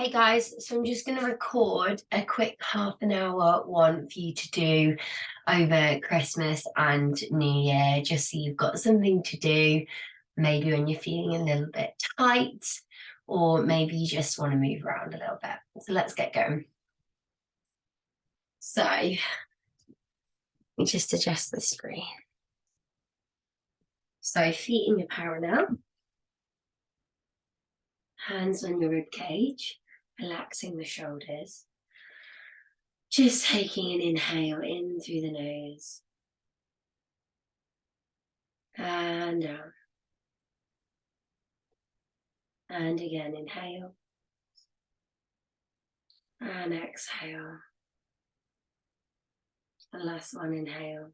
Hey guys, so I'm just going to record a quick half an hour one for you to do over Christmas and New Year, just so you've got something to do, maybe when you're feeling a little bit tight, or maybe you just want to move around a little bit. So let's get going. So, let me just adjust the screen. So feet in your parallel, hands on your rib cage, relaxing the shoulders. Just taking an inhale in through the nose. And down. And again, inhale. And exhale. The last one, inhale.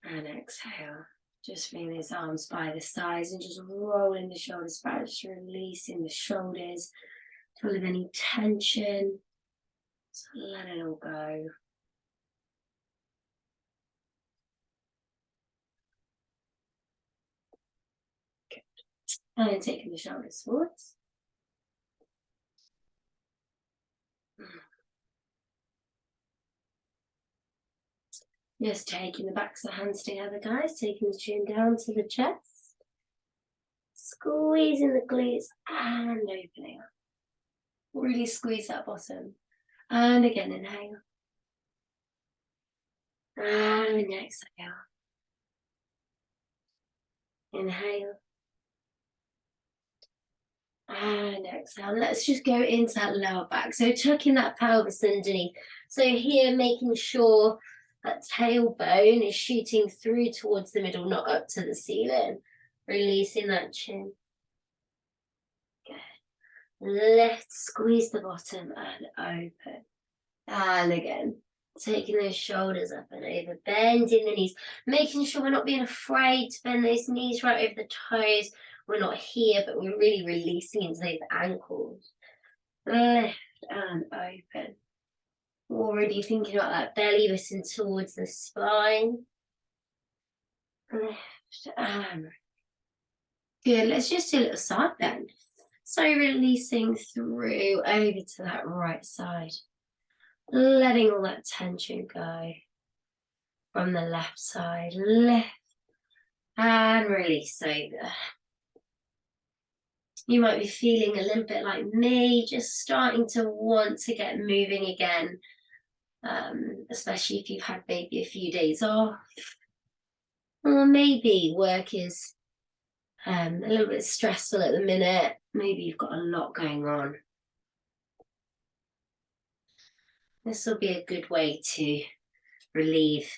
And exhale. Just bring these arms by the sides and just rolling the shoulders back, just releasing the shoulders, full of any tension. So let it all go. Good. And then taking the shoulders forwards. Just taking the backs of the hands together, guys. Taking the chin down to the chest. Squeezing the glutes and opening up. Really squeeze that bottom. And again, inhale. And exhale. Inhale. And exhale. Let's just go into that lower back. So tucking that pelvis underneath. So here, making sure that tailbone is shooting through towards the middle, not up to the ceiling. Releasing that chin. Good. Lift, squeeze the bottom and open. And again, taking those shoulders up and over, bending the knees, making sure we're not being afraid to bend those knees right over the toes. We're not here, but we're really releasing into those ankles. Lift and open. Already thinking about that belly lifting towards the spine. Lift and good. Let's just do a little side bend. So releasing through over to that right side. Letting all that tension go from the left side. Lift and release over. You might be feeling a little bit like me, just starting to want to get moving again, especially if you've had maybe a few days off. Or maybe work is a little bit stressful at the minute. Maybe you've got a lot going on. This will be a good way to relieve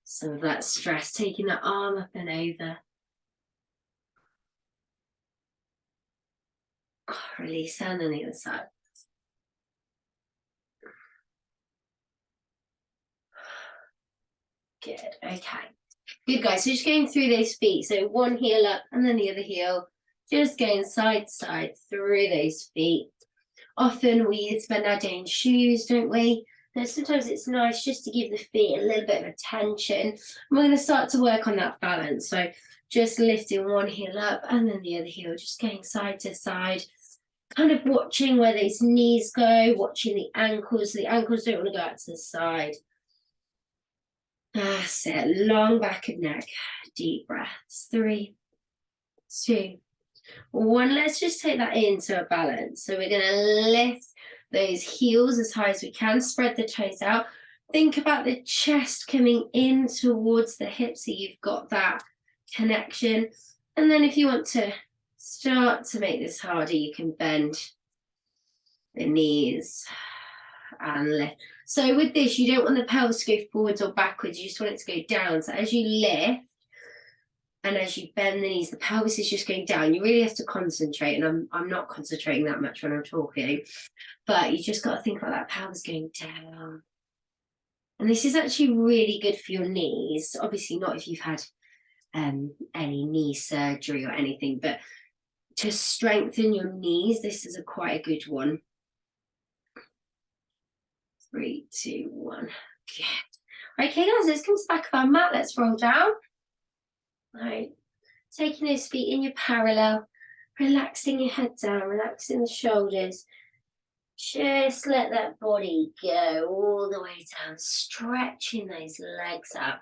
some of that stress, taking the arm up and over. Release, and on the other side. Good, okay. Good, guys, so just going through those feet. So one heel up and then the other heel. Just going side to side through those feet. Often we spend our day in shoes, don't we? And sometimes it's nice just to give the feet a little bit of attention. And we're going to start to work on that balance. So just lifting one heel up and then the other heel, just going side to side. Kind of watching where those knees go, watching the ankles. The ankles don't want to go out to the side. That's it. Long back of neck. Deep breaths. 3, 2, 1. Let's just take that into a balance. So we're going to lift those heels as high as we can. Spread the toes out. Think about the chest coming in towards the hips so you've got that connection. And then if you want to start to make this harder, you can bend the knees and lift. So with this, you don't want the pelvis to go forwards or backwards. You just want it to go down. So as you lift and as you bend the knees, the pelvis is just going down. You really have to concentrate. And I'm not concentrating that much when I'm talking. But you just got to think about that pelvis going down. And this is actually really good for your knees. Obviously not if you've had any knee surgery or anything. But to strengthen your knees, this is quite a good one. 3, 2, 1. Good. Okay, guys, let's come to the back of our mat. Let's roll down. All right. Taking those feet in your parallel, Relaxing your head down, relaxing the shoulders. Just let that body go all the way down, stretching those legs out.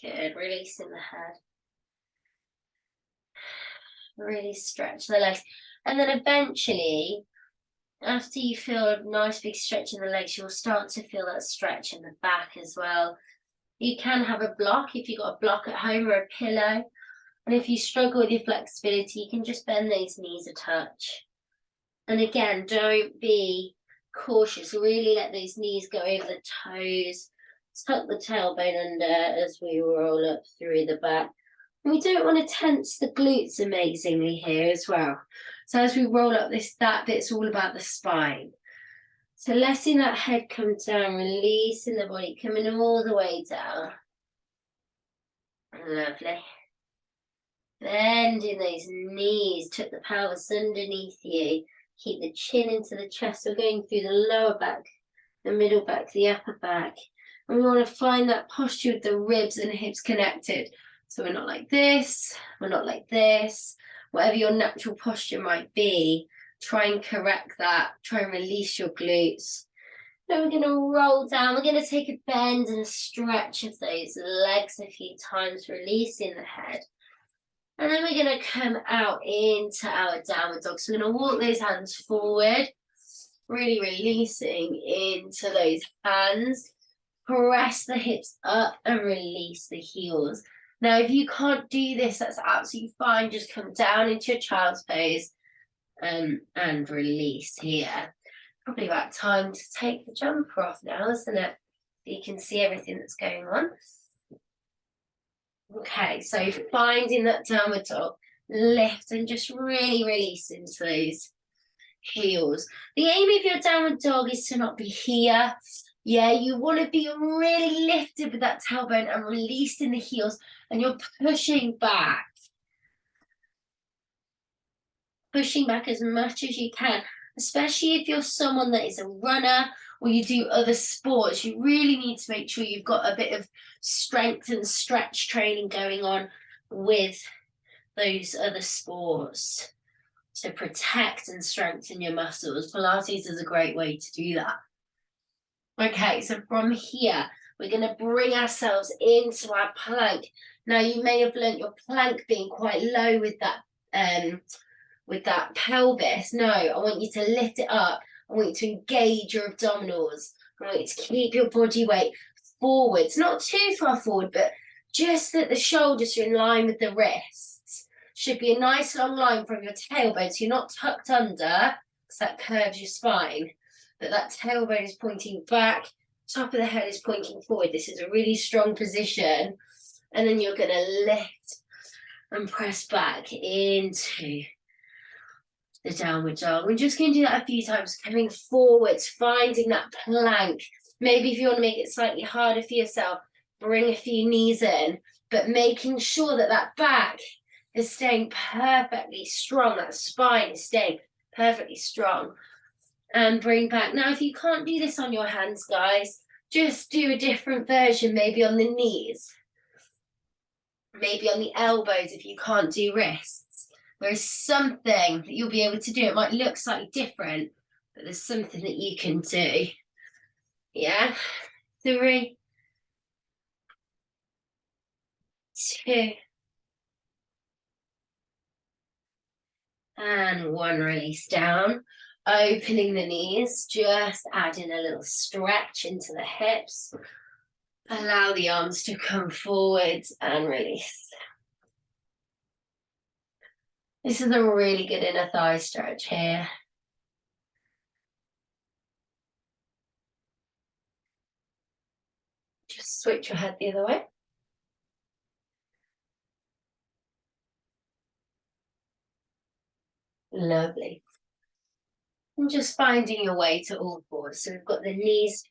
Good, releasing the head. Really stretch the legs. And then eventually, after you feel a nice big stretch in the legs, you'll start to feel that stretch in the back as well. You can have a block if you've got a block at home or a pillow. And if you struggle with your flexibility, you can just bend those knees a touch. And again, don't be cautious. Really let those knees go over the toes. Tuck the tailbone under as we roll up through the back. And we don't want to tense the glutes amazingly here as well. So as we roll up that bit's all about the spine. So letting that head come down, releasing the body, coming all the way down. Lovely. Bending those knees, tuck the pelvis underneath you. Keep the chin into the chest. We're going through the lower back, the middle back, the upper back. And we want to find that posture with the ribs and hips connected. So we're not like this, we're not like this. Whatever your natural posture might be, try and correct that. Try and release your glutes. Then we're going to roll down. We're going to take a bend and a stretch of those legs a few times, releasing the head. And then we're going to come out into our downward dog. So we're going to walk those hands forward, really releasing into those hands. Press the hips up and release the heels. Now, if you can't do this, that's absolutely fine. Just come down into your child's pose and release here. Probably about time to take the jumper off now, isn't it? So you can see everything that's going on. Okay, so finding that downward dog, lift and just really release into those heels. The aim of your downward dog is to not be here. Yeah, you want to be really lifted with that tailbone and releasing the heels, and you're pushing back. Pushing back as much as you can, especially if you're someone that is a runner or you do other sports. You really need to make sure you've got a bit of strength and stretch training going on with those other sports to protect and strengthen your muscles. Pilates is a great way to do that. Okay, so from here, we're going to bring ourselves into our plank. Now, you may have learnt your plank being quite low with that pelvis. No, I want you to lift it up. I want you to engage your abdominals. I want you to keep your body weight forwards, not too far forward, but just that the shoulders are in line with the wrists. Should be a nice long line from your tailbone, so you're not tucked under, because that curves your spine. But that tailbone is pointing back, top of the head is pointing forward. This is a really strong position. And then you're going to lift and press back into the downward dog. We're just going to do that a few times, coming forwards, finding that plank. Maybe if you want to make it slightly harder for yourself, bring a few knees in, but making sure that that back is staying perfectly strong, that spine is staying perfectly strong. And bring back. Now, if you can't do this on your hands, guys, just do a different version, maybe on the knees, maybe on the elbows if you can't do wrists. There is something that you'll be able to do. It might look slightly different, but there's something that you can do. Yeah, 3, 2, and 1. Release down. Opening the knees, just adding a little stretch into the hips. Allow the arms to come forward and release. This is a really good inner thigh stretch here. Just switch your head the other way. Lovely. And just finding your way to all fours. So we've got the knees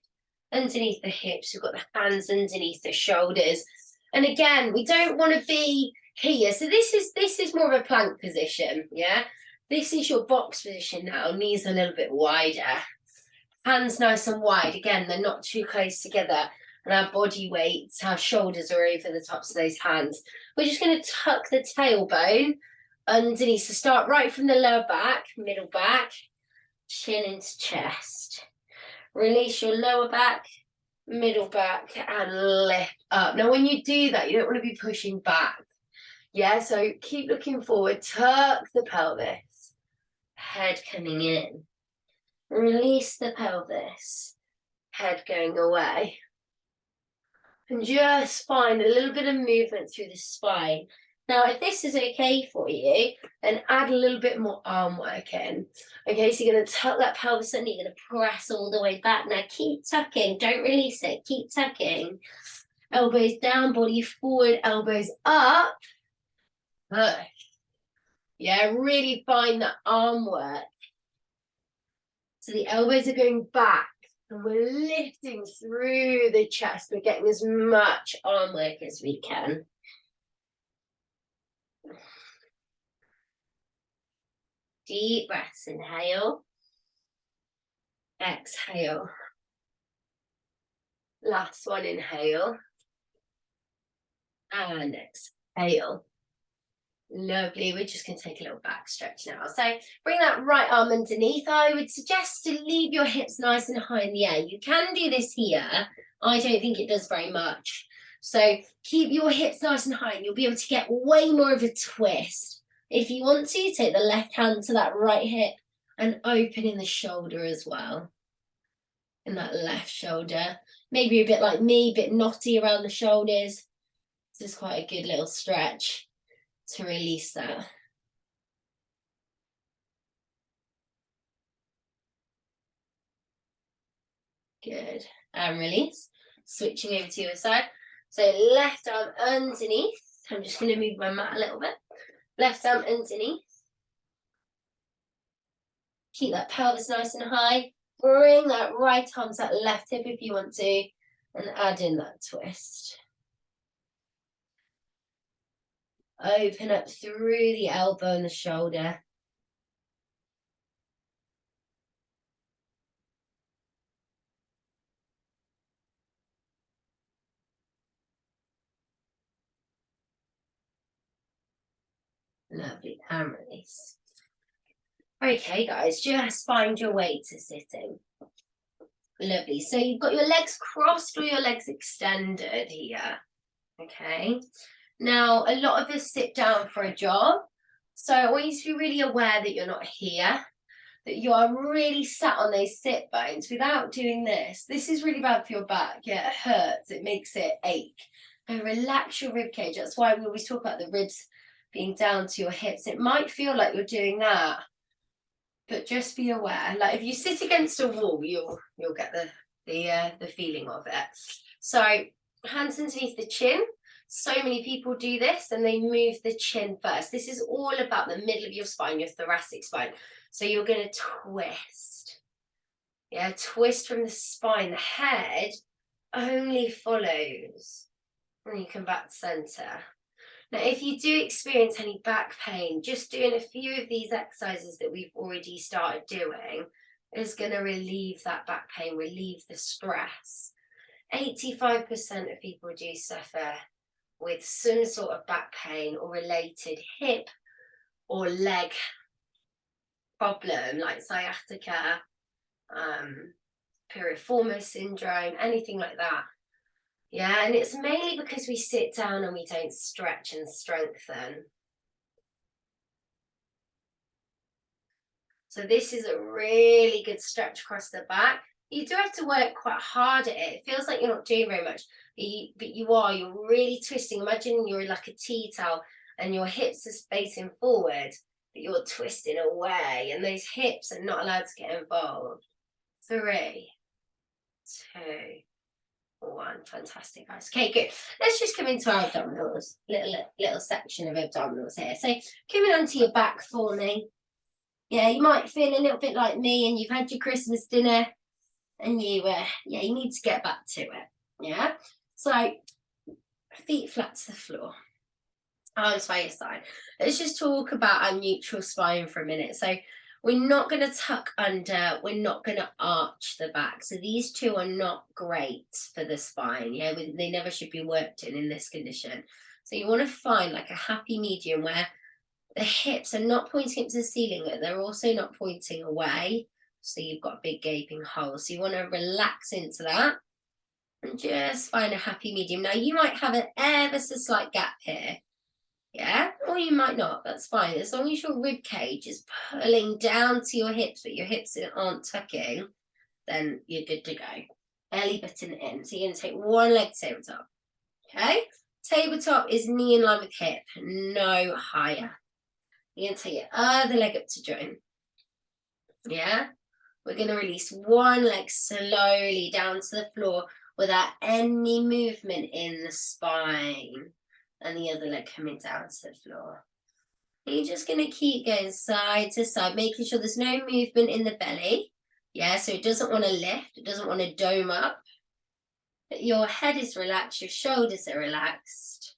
underneath the hips, we've got the hands underneath the shoulders. And again, we don't want to be here. So this is more of a plank position, yeah? This is your box position now, knees a little bit wider. Hands nice and wide. Again, they're not too close together. and our body weight, our shoulders are over the tops of those hands. We're just going to tuck the tailbone underneath. So start right from the lower back, middle back, chin into chest. Release your lower back, middle back, and lift up. Now, when you do that, you don't want to be pushing back. Yeah, so keep looking forward, tuck the pelvis, head coming in. Release the pelvis, head going away. And just find a little bit of movement through the spine. Now, if this is okay for you, then add a little bit more arm work in. Okay, so you're going to tuck that pelvis in, you're going to press all the way back. Now, keep tucking, don't release it, keep tucking. Elbows down, body forward, elbows up. Push. Yeah, really find that arm work. So the elbows are going back and we're lifting through the chest. We're getting as much arm work as we can. Deep breaths, inhale. Exhale. Last one, inhale. And exhale. Lovely. We're just going to take a little back stretch now. So bring that right arm underneath. I would suggest to leave your hips nice and high in the air. You can do this here. I don't think it does very much. So keep your hips nice and high and you'll be able to get way more of a twist. If you want to, take the left hand to that right hip and open in the shoulder as well. In that left shoulder. Maybe a bit like me, a bit knotty around the shoulders. This is quite a good little stretch to release that. Good. And release. Switching over to your side. So left arm underneath. I'm just going to move my mat a little bit. Left arm underneath. Keep that pelvis nice and high. Bring that right arm to that left hip if you want to. And add in that twist. Open up through the elbow and the shoulder. Lovely, and release. Okay, guys, just find your way to sitting. Lovely. So you've got your legs crossed or your legs extended here. Okay. Now, a lot of us sit down for a job. So I want you to be really aware that you're not here, that you are really sat on those sit bones without doing this. This is really bad for your back. Yeah, it hurts. It makes it ache. And relax your rib cage. That's why we always talk about the ribs being down to your hips. It might feel like you're doing that, but just be aware. Like if you sit against a wall, you'll get the feeling of it. So hands underneath the chin. So many people do this and they move the chin first. This is all about the middle of your spine, your thoracic spine. So you're going to twist. Yeah, twist from the spine. The head only follows when you come back to center. Now, if you do experience any back pain, just doing a few of these exercises that we've already started doing is going to relieve that back pain, relieve the stress. 85% of people do suffer with some sort of back pain or related hip or leg problem like sciatica, piriformis syndrome, anything like that. Yeah, and it's mainly because we sit down and we don't stretch and strengthen. So this is a really good stretch across the back. You do have to work quite hard at it. It feels like you're not doing very much, but you are. You're really twisting. Imagine you're like a tea towel and your hips are facing forward, but you're twisting away and those hips are not allowed to get involved. 3, 2, 1. Fantastic, guys. Okay, good. Let's just come into our abdominals. Little section of abdominals here. So coming onto your back for me. Yeah, you might feel a little bit like me and you've had your Christmas dinner and you need to get back to it. Yeah. So feet flat to the floor. Arms by your side. Let's just talk about our neutral spine for a minute. So We're not going to tuck under, we're not going to arch the back. So these two are not great for the spine. Yeah, they never should be worked in this condition. So you want to find like a happy medium where the hips are not pointing up to the ceiling, but they're also not pointing away. So you've got a big gaping hole. So you want to relax into that and just find a happy medium. Now you might have an ever so slight gap here. Yeah, or you might not, that's fine. As long as your rib cage is pulling down to your hips, but your hips aren't tucking, then you're good to go. Belly button in. So you're going to take one leg tabletop. Okay? Tabletop is knee in line with hip, no higher. You're going to take your other leg up to join. Yeah? We're going to release one leg slowly down to the floor without any movement in the spine. And the other leg coming down to the floor. And you're just going to keep going side to side, making sure there's no movement in the belly. Yeah, so it doesn't want to lift, it doesn't want to dome up. But your head is relaxed, your shoulders are relaxed.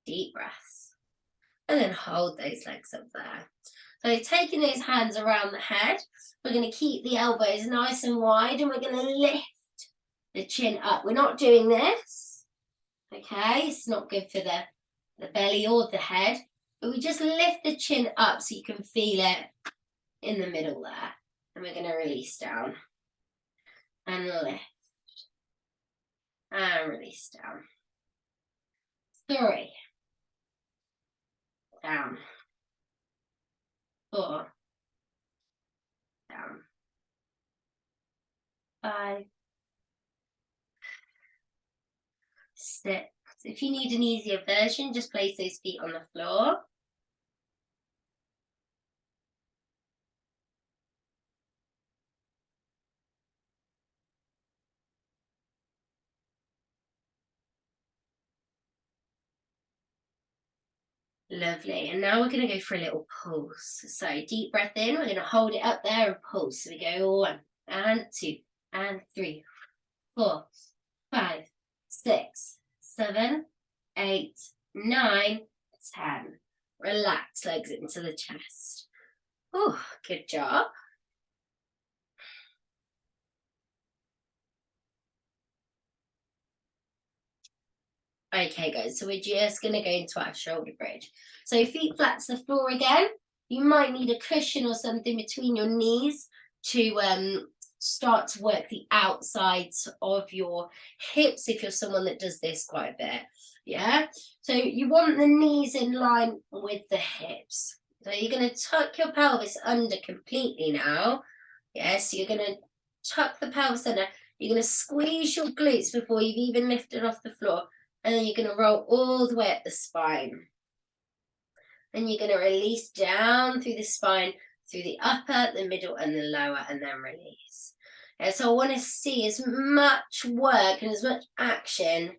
Deep breaths. And then hold those legs up there. So taking those hands around the head, we're going to keep the elbows nice and wide and we're going to lift the chin up. We're not doing this, okay? It's not good for the belly or the head, but we just lift the chin up so you can feel it in the middle there. And we're going to release down and lift and release down. 3, down, 4, down, 5, 6. If you need an easier version, just place those feet on the floor. Lovely. And now we're going to go for a little pulse. So deep breath in, we're going to hold it up there and pulse. So we go 1 and 2 and 3, 4, 5, 6, 7, 8, 9, 10. Relax, legs into the chest. Oh, good job. Okay, guys, so we're just going to go into our shoulder bridge. So feet flat to the floor again. You might need a cushion or something between your knees to start to work the outsides of your hips if you're someone that does this quite a bit. Yeah, so you want the knees in line with the hips. So you're going to tuck your pelvis under completely now. Yeah, so you're going to tuck the pelvis under. You're going to squeeze your glutes before you've even lifted off the floor. And then you're going to roll all the way up the spine. And you're going to release down through the spine, through the upper, the middle, and the lower, and then release. Yeah, so I want to see as much work and as much action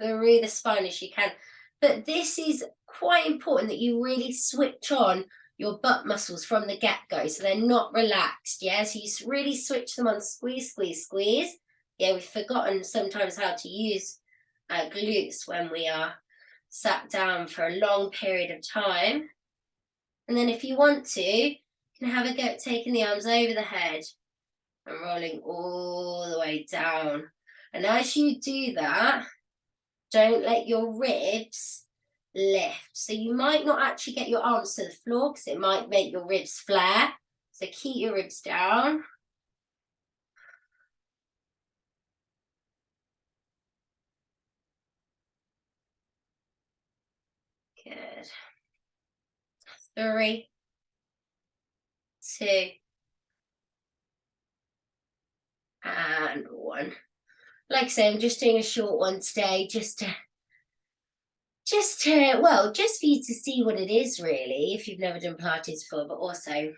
through the spine as you can. But this is quite important that you really switch on your butt muscles from the get-go so they're not relaxed. Yeah, so you really switch them on, squeeze, squeeze, squeeze. Yeah, we've forgotten sometimes how to use glutes when we are sat down for a long period of time. And then if you want to, you can have a go at taking the arms over the head and rolling all the way down. And as you do that, don't let your ribs lift. So you might not actually get your arms to the floor because it might make your ribs flare. So keep your ribs down. Good. 3, 2, and 1. Like I say, I'm just doing a short one today, just for you to see what it is really, if you've never done Pilates before, but also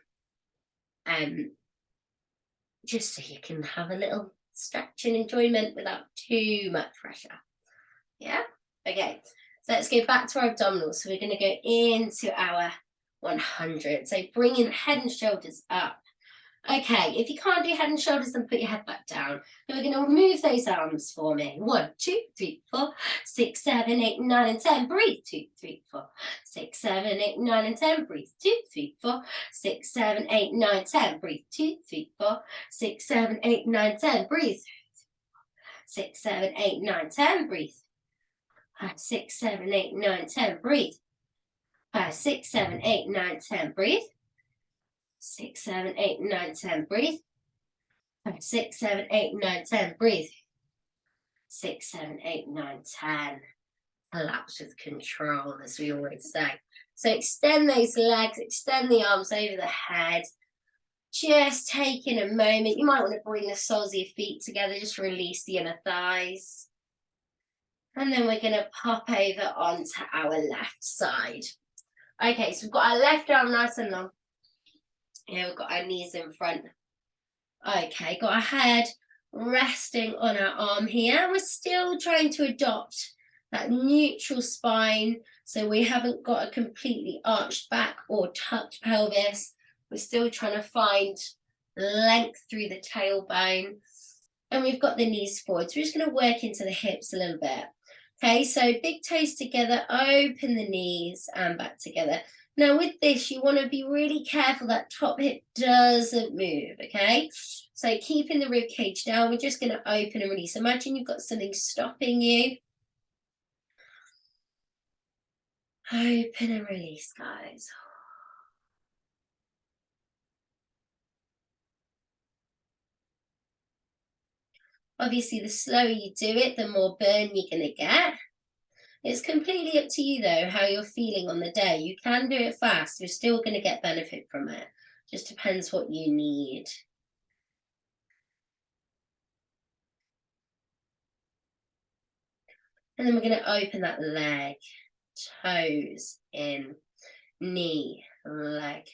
just so you can have a little stretch and enjoyment without too much pressure. Yeah? Okay, so let's go back to our abdominals. So we're going to go into our 100. So bringing the head and shoulders up. Okay, if you can't do head and shoulders, then put your head back down. Then we're going to remove those arms for me. 1, 2, 3, 4, 6, 7, 8, 9, and 10. Breathe. 2, 3, 4, 6, 7, 8, 9, and 10. Breathe. 2, 3, 4, 6, 7, 8, 9, 10. Breathe. 2, 3, 4, 6, 7, 8, 9, 10. Breathe. 6, 7, 8, 9, 10. Breathe. 5, 6, 7, 8, 9, 10. Breathe. 5, 6, 7, 8, 9, 10. Breathe. 6, 7, 8, 9, 10. Breathe. 5, 6, 7, 8, 9, 10. Breathe. 6, 7, 8, 9, 10. Collapse with control, as we always say. So extend those legs, extend the arms over the head. Just taking a moment. You might want to bring the soles of your feet together. Just release the inner thighs. And then we're going to pop over onto our left side. Okay, so we've got our left arm nice and long. Here we've got our knees in front. Okay, got our head resting on our arm here. We're still trying to adopt that neutral spine, so we haven't got a completely arched back or tucked pelvis. We're still trying to find length through the tailbone. And we've got the knees forward. So we're just going to work into the hips a little bit. Okay, so big toes together, open the knees and back together. Now with this, you want to be really careful that top hip doesn't move, okay? So keeping the rib cage down, we're just going to open and release. Imagine you've got something stopping you. Open and release, guys. Obviously, the slower you do it, the more burn you're going to get. It's completely up to you, though, how you're feeling on the day. You can do it fast. You're still going to get benefit from it. Just depends what you need. And then we're going to open that leg, toes in, knee, leg,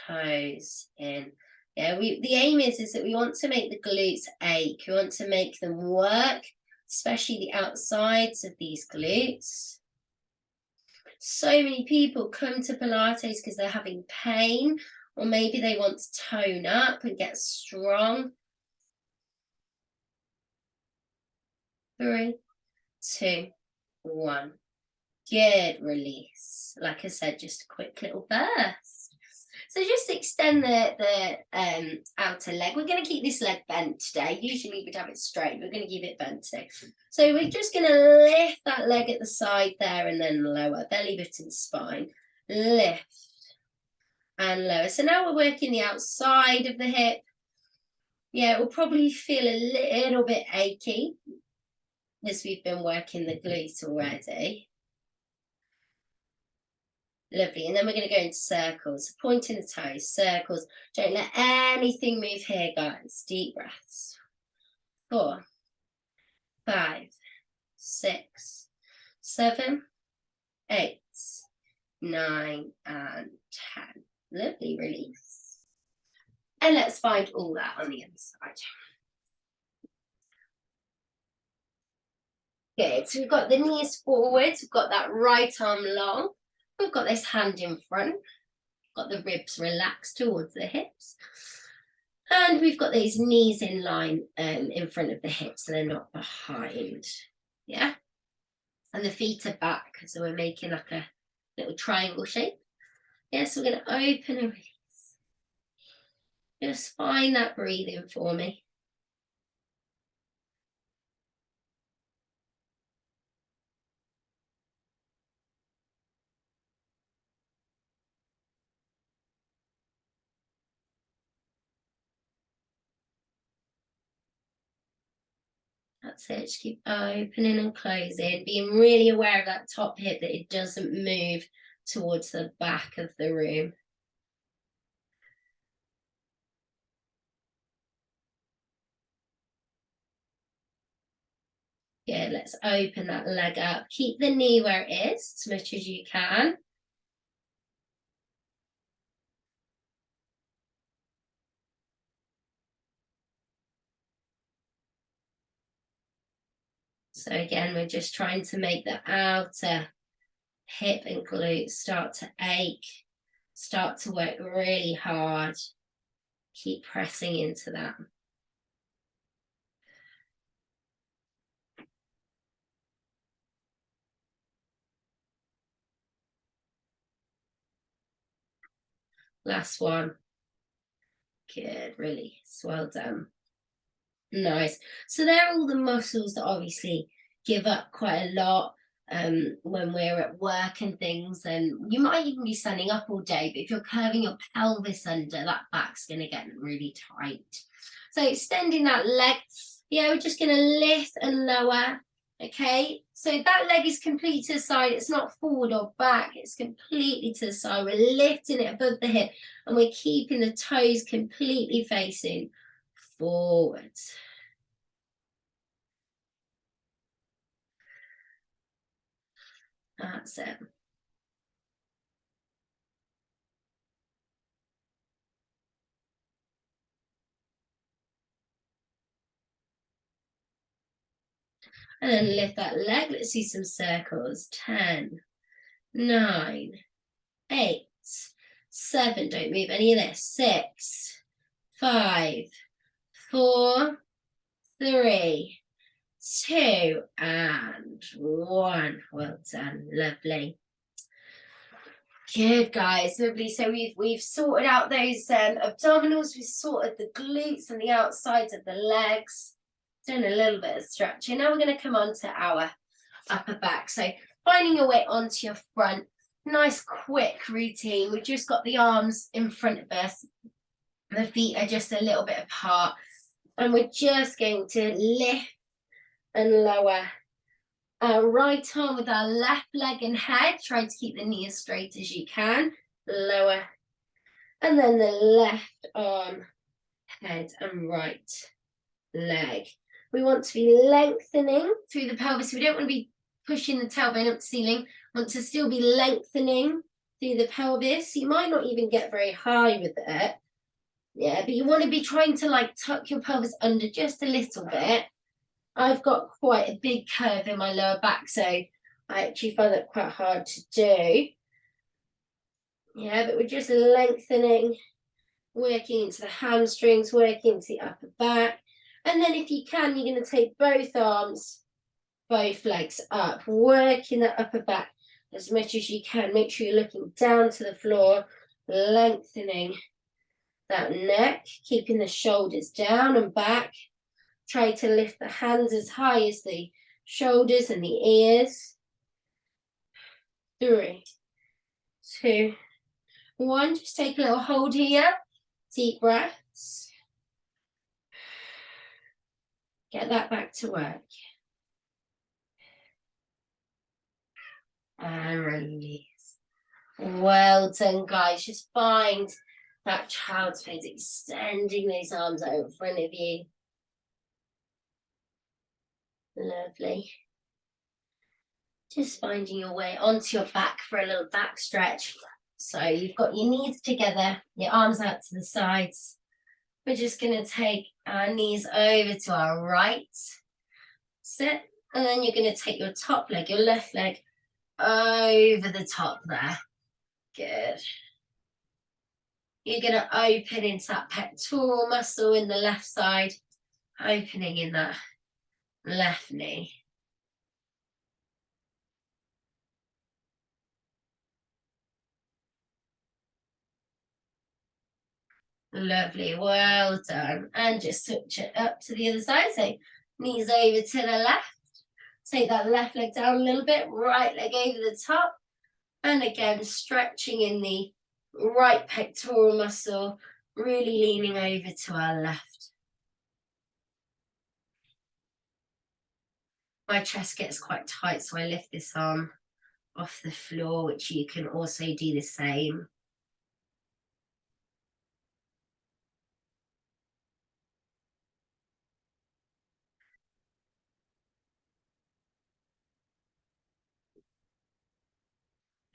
toes in. Yeah, the aim is that we want to make the glutes ache. We want to make them work, especially the outsides of these glutes. So many people come to Pilates because they're having pain, or maybe they want to tone up and get strong. 3, 2, 1. Good, release. Like I said, just a quick little burst. So just extend the outer leg. We're going to keep this leg bent today. Usually we'd have it straight. We're going to keep it bent today. So we're just going to lift that leg at the side there and then lower. Belly button spine. Lift and lower. So now we're working the outside of the hip. Yeah, it will probably feel a little bit achy as we've been working the glute already. Lovely. And then we're going to go into circles, pointing the toes, circles. Don't let anything move here, guys. Deep breaths. 4, 5, 6, 7, 8, 9, and 10. Lovely, release. And let's find all that on the other side. Good. So we've got the knees forwards. We've got that right arm long. We've got this hand in front, got the ribs relaxed towards the hips. And we've got these knees in line in front of the hips, so they're not behind. Yeah? And the feet are back, so we're making like a little triangle shape. Yeah, so we're going to open and release. Just find that breathing for me. That's it, just keep opening and closing, being really aware of that top hip, that it doesn't move towards the back of the room. Good, let's open that leg up. Keep the knee where it is as much as you can. So again, we're just trying to make the outer hip and glute start to ache, start to work really hard. Keep pressing into that. Last one. Good, release. Well done. Nice. So they're all the muscles that obviously give up quite a lot when we're at work and things. And you might even be standing up all day, but if you're curving your pelvis under, that back's going to get really tight. So extending that leg, yeah, we're just going to lift and lower. Okay, so that leg is completely to the side. It's not forward or back. It's completely to the side. We're lifting it above the hip and we're keeping the toes completely facing forward. That's it. And then lift that leg. Let's see some circles. 10, 9, 8, 7. Don't move any of this. 6, 5, 4, 3, 2, and 1. Well done. Lovely. Good, guys. Lovely. So we've sorted out those abdominals. We've sorted the glutes and the outsides of the legs. Doing a little bit of stretching. Now we're going to come on to our upper back. So finding your way onto your front. Nice quick routine. We've just got the arms in front of us. The feet are just a little bit apart. And we're just going to lift and lower our right arm with our left leg and head. Try to keep the knee as straight as you can. Lower. And then the left arm, head, and right leg. We want to be lengthening through the pelvis. We don't want to be pushing the tailbone up to the ceiling. We want to still be lengthening through the pelvis. You might not even get very high with it. Yeah, but you want to be trying to like tuck your pelvis under just a little bit. I've got quite a big curve in my lower back, so I actually find that quite hard to do. Yeah, but we're just lengthening, working into the hamstrings, working into the upper back. And then if you can, you're going to take both arms, both legs up, working the upper back as much as you can. Make sure you're looking down to the floor, lengthening that neck, keeping the shoulders down and back. Try to lift the hands as high as the shoulders and the ears. 3, 2, 1. Just take a little hold here. Deep breaths. Get that back to work. And release. Well done, guys. Just find that child's pose, extending those arms out in front of you. Lovely. Just finding your way onto your back for a little back stretch. So you've got your knees together, your arms out to the sides. We're just going to take our knees over to our right. Sit. And then you're going to take your top leg, your left leg, over the top there. Good. You're going to open into that pectoral muscle in the left side, opening in that left knee. Lovely, well done. And just switch it up to the other side. So knees over to the left. Take that left leg down a little bit, right leg over the top. And again, stretching in the right pectoral muscle, really leaning over to our left. My chest gets quite tight, so I lift this arm off the floor, which you can also do the same.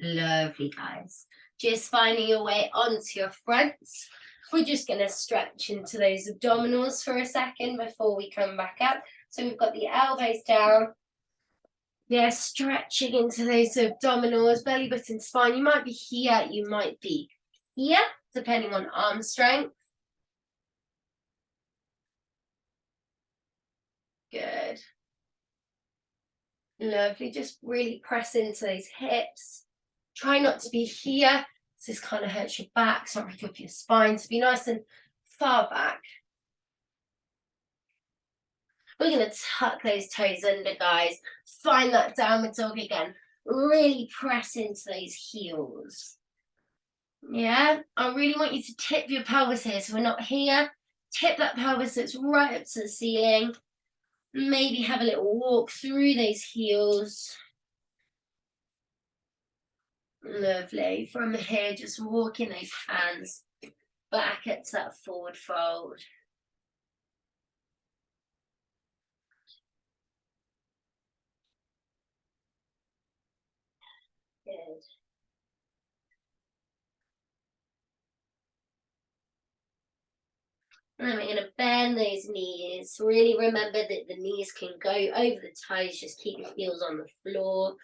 Lovely, guys. Just finding your way onto your fronts. We're just going to stretch into those abdominals for a second before we come back up. So we've got the elbows down. Yeah, stretching into those abdominals, belly button, spine. You might be here, you might be here, depending on arm strength. Good. Lovely. Just really press into those hips. Try not to be here. This kind of hurts your back. It's not really good for your spine. So be nice and far back. We're going to tuck those toes under, guys. Find that downward dog again. Really press into those heels. Yeah, I really want you to tip your pelvis here. So we're not here. Tip that pelvis so it's right up to the ceiling. Maybe have a little walk through those heels. Lovely. From here, just walking those hands back up to that forward fold. Good. And then we're going to bend those knees. Really remember that the knees can go over the toes. Just keep your heels on the floor.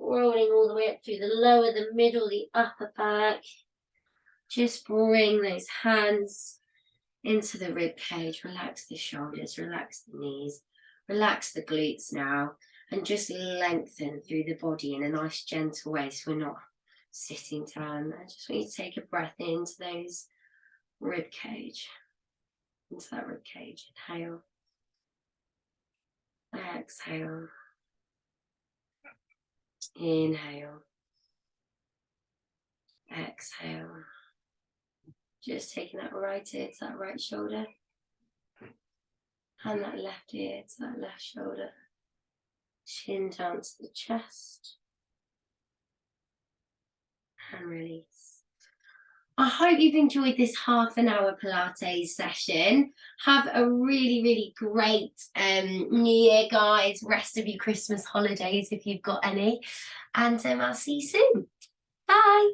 Rolling all the way up through the lower, the middle, the upper back. Just bring those hands into the rib cage. Relax the shoulders, relax the knees, relax the glutes now. And just lengthen through the body in a nice gentle way so we're not sitting down. I just want you to take a breath into those rib cage. Into that rib cage. Inhale. Exhale. Inhale. Exhale. Just taking that right ear to that right shoulder. And that left ear to that left shoulder. Chin down to the chest. And release. I hope you've enjoyed this half-an-hour Pilates session. Have a really, really great New Year, guys. Rest of your Christmas holidays if you've got any. And I'll see you soon. Bye.